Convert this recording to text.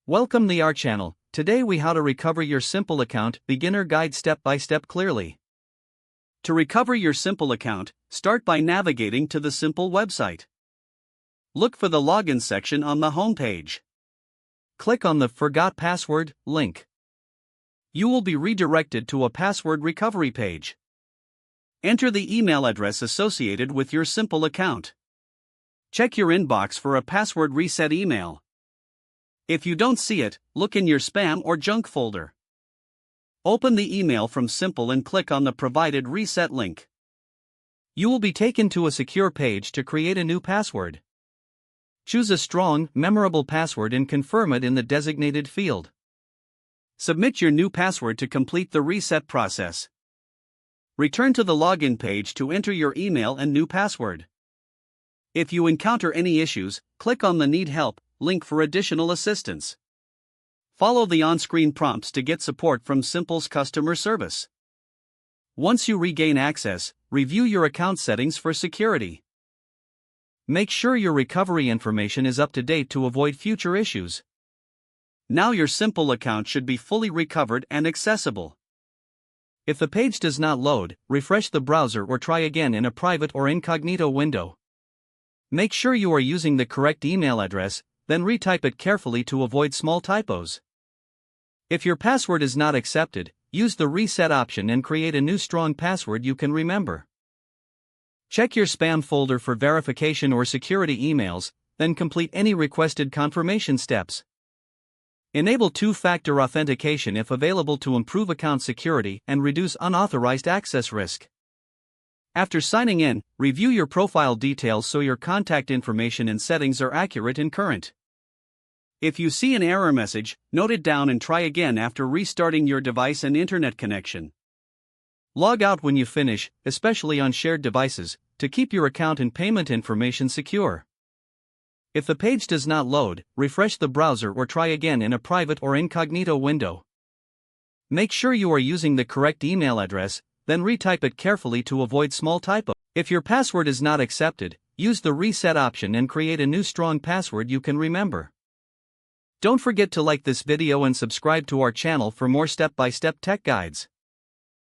Welcome to our channel. Today we how to recover your Simple account, beginner guide step by step clearly. To recover your Simple account, start by navigating to the Simple website. Look for the login section on the home page. Click on the Forgot Password link. You will be redirected to a password recovery page. Enter the email address associated with your Simple account. Check your inbox for a password reset email. If you don't see it, look in your spam or junk folder. Open the email from Simple and click on the provided reset link. You will be taken to a secure page to create a new password. Choose a strong, memorable password and confirm it in the designated field. Submit your new password to complete the reset process. Return to the login page to enter your email and new password. If you encounter any issues, click on the Need Help link for additional assistance. Follow the on-screen prompts to get support from Simple's customer service. Once you regain access, review your account settings for security. Make sure your recovery information is up to date to avoid future issues. Now your Simple account should be fully recovered and accessible. If the page does not load, refresh the browser or try again in a private or incognito window. Make sure you are using the correct email address, then retype it carefully to avoid small typos. If your password is not accepted, use the reset option and create a new strong password you can remember. Check your spam folder for verification or security emails, then complete any requested confirmation steps. Enable two-factor authentication if available to improve account security and reduce unauthorized access risk. After signing in, review your profile details so your contact information and settings are accurate and current. If you see an error message, note it down and try again after restarting your device and internet connection. Log out when you finish, especially on shared devices, to keep your account and payment information secure. If the page does not load, refresh the browser or try again in a private or incognito window. Make sure you are using the correct email address, then retype it carefully to avoid small typos. If your password is not accepted, use the reset option and create a new strong password you can remember. Don't forget to like this video and subscribe to our channel for more step-by-step tech guides.